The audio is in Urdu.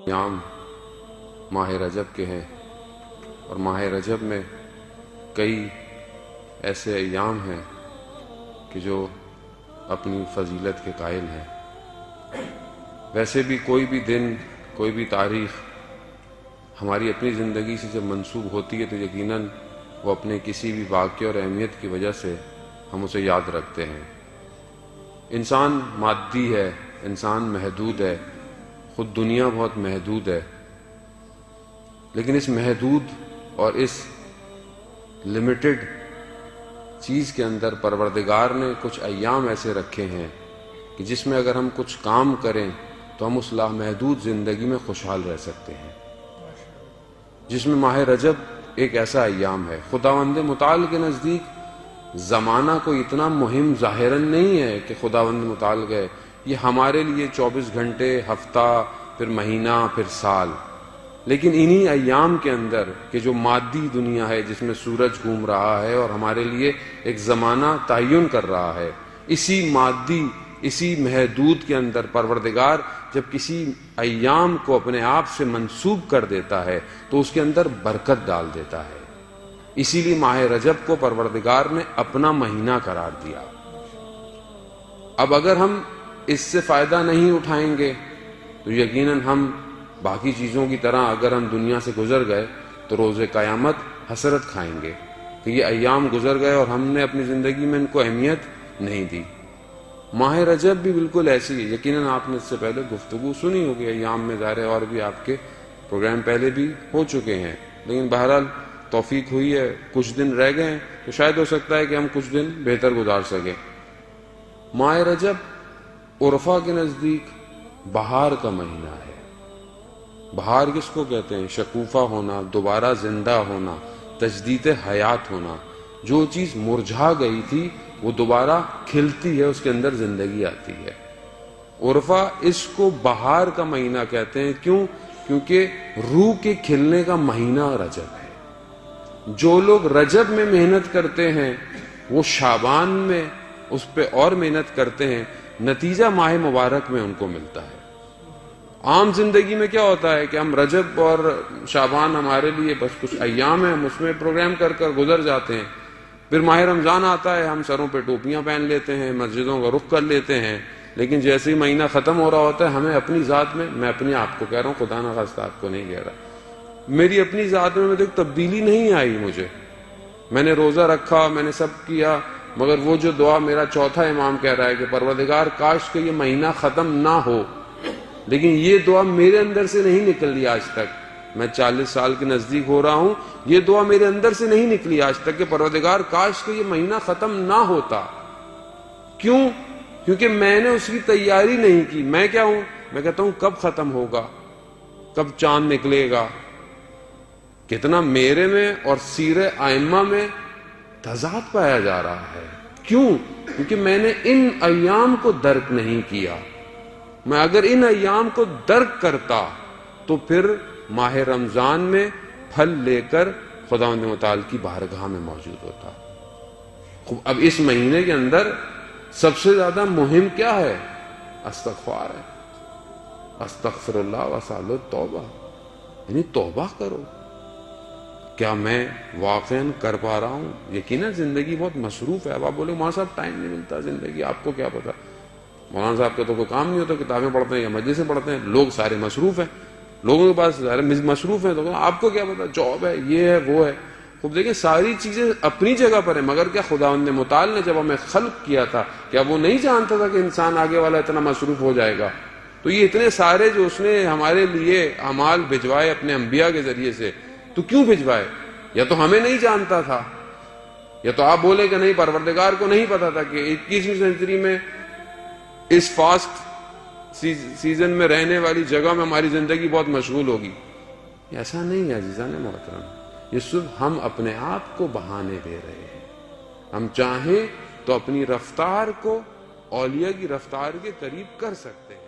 ایام ماہ رجب کے ہیں، اور ماہ رجب میں کئی ایسے ایام ہیں کہ جو اپنی فضیلت کے قائل ہیں۔ ویسے بھی کوئی بھی دن، کوئی بھی تاریخ ہماری اپنی زندگی سے جب منسوب ہوتی ہے تو یقیناً وہ اپنے کسی بھی واقعے اور اہمیت کی وجہ سے ہم اسے یاد رکھتے ہیں۔ انسان مادی ہے، انسان محدود ہے، خود دنیا بہت محدود ہے، لیکن اس محدود اور اس لمیٹڈ چیز کے اندر پروردگار نے کچھ ایام ایسے رکھے ہیں کہ جس میں اگر ہم کچھ کام کریں تو ہم اس لامحدود زندگی میں خوشحال رہ سکتے ہیں، جس میں ماہ رجب ایک ایسا ایام ہے۔ خداوند متعال کے نزدیک زمانہ کوئی اتنا مہم ظاہراً نہیں ہے کہ خداوند متعال گئے یہ ہمارے لیے 24 گھنٹے، ہفتہ، پھر مہینہ، پھر سال، لیکن انہی ایام کے اندر کہ جو مادی دنیا ہے جس میں سورج گھوم رہا ہے اور ہمارے لیے ایک زمانہ تعین کر رہا ہے، اسی مادی، اسی محدود کے اندر پروردگار جب کسی ایام کو اپنے آپ سے منسوب کر دیتا ہے تو اس کے اندر برکت ڈال دیتا ہے۔ اسی لیے ماہ رجب کو پروردگار نے اپنا مہینہ قرار دیا۔ اب اگر ہم اس سے فائدہ نہیں اٹھائیں گے تو یقیناً ہم باقی چیزوں کی طرح اگر ہم دنیا سے گزر گئے تو روز قیامت حسرت کھائیں گے کہ یہ ایام گزر گئے اور ہم نے اپنی زندگی میں ان کو اہمیت نہیں دی۔ ماہ رجب بھی بالکل ایسی ہے۔ یقیناً آپ نے اس سے پہلے گفتگو سنی ہوگی ایام میں، ظاہر ہے اور بھی آپ کے پروگرام پہلے بھی ہو چکے ہیں، لیکن بہرحال توفیق ہوئی ہے، کچھ دن رہ گئے ہیں تو شاید ہو سکتا ہے کہ ہم کچھ دن بہتر گزار سکیں۔ ماہ رجب عرفا کے نزدیک بہار کا مہینہ ہے۔ بہار کس کو کہتے ہیں؟ شکوفہ ہونا، دوبارہ زندہ ہونا، تجدید حیات ہونا۔ جو چیز مرجھا گئی تھی وہ دوبارہ کھلتی ہے، اس کے اندر زندگی آتی ہے۔ عرفہ اس کو بہار کا مہینہ کہتے ہیں۔ کیوں؟ کیونکہ روح کے کھلنے کا مہینہ رجب ہے۔ جو لوگ رجب میں محنت کرتے ہیں وہ شعبان میں اس پہ اور محنت کرتے ہیں، نتیجہ ماہ مبارک میں ان کو ملتا ہے۔ عام زندگی میں کیا ہوتا ہے کہ ہم رجب اور شعبان ہمارے لیے بس کچھ ایام ہیں، ہم اس میں پروگرام کر کر گزر جاتے ہیں۔ پھر ماہ رمضان آتا ہے، ہم سروں پہ ٹوپیاں پہن لیتے ہیں، مسجدوں کا رخ کر لیتے ہیں، لیکن جیسے ہی مہینہ ختم ہو رہا ہوتا ہے ہمیں اپنی ذات میں اپنے آپ کو کہہ رہا ہوں، خدا نہ خواستہ آپ کو نہیں کہہ رہا، میری اپنی ذات میں دیکھ تبدیلی نہیں آئی مجھے۔ میں نے روزہ رکھا، میں نے سب کیا، مگر وہ جو دعا میرا چوتھا امام کہہ رہا ہے کہ پروردگار کاش کہ یہ مہینہ ختم نہ ہو، لیکن یہ دعا میرے اندر سے نہیں نکلی آج تک۔ میں 40 سال کے نزدیک ہو رہا ہوں، یہ دعا میرے اندر سے نہیں نکلی آج تک کہ پروردگار کاش کہ یہ مہینہ ختم نہ ہوتا۔ کیوں؟ کیونکہ میں نے اس کی تیاری نہیں کی۔ میں کیا ہوں؟ میں کہتا ہوں کب ختم ہوگا، کب چاند نکلے گا۔ کتنا میرے میں اور سیر ائمہ میں تضاد پایا جا رہا ہے۔ کیوں؟ کیونکہ میں نے ان ایام کو درک نہیں کیا۔ میں اگر ان ایام کو درک کرتا تو پھر ماہ رمضان میں پھل لے کر خداوند متعال کی بارگاہ میں موجود ہوتا۔ اب اس مہینے کے اندر سب سے زیادہ مہم کیا ہے؟ استغفار ہے۔ استغفر اللہ واسأل التوبہ، یعنی توبہ کرو۔ کیا میں واقعاً کر پا رہا ہوں؟ یقیناً زندگی بہت مصروف ہے۔ اب آپ بولے مولانا صاحب ٹائم نہیں ملتا زندگی، آپ کو کیا پتا؟ مولانا صاحب کا تو کوئی کام نہیں ہوتا، کتابیں پڑھتے ہیں یا مجلسیں پڑھتے ہیں، لوگ سارے مصروف ہیں، لوگوں کے پاس سارے مصروف ہیں، تو آپ کو کیا پتا؟ جاب ہے، یہ ہے، وہ ہے۔ خوب دیکھیں ساری چیزیں اپنی جگہ پر ہیں، مگر کیا خداوند متعال نے جب ہمیں خلق کیا تھا کیا وہ نہیں جانتا تھا کہ انسان آگے والا اتنا مصروف ہو جائے گا؟ تو یہ اتنے سارے جو اس نے ہمارے لیے اعمال بھجوائے اپنے انبیاء کے ذریعے سے، تو کیوں بھجوائے؟ یا تو ہمیں نہیں جانتا تھا، یا تو آپ بولے کہ نہیں پروردگار کو نہیں پتا تھا کہ 21ویں سینچری میں اس فاسٹ سیزن میں رہنے والی جگہ میں ہماری زندگی بہت مشغول ہوگی۔ ایسا نہیں ہے عزیزان محترم، یہ صرف ہم اپنے آپ کو بہانے دے رہے ہیں۔ ہم چاہیں تو اپنی رفتار کو اولیاء کی رفتار کے قریب کر سکتے ہیں۔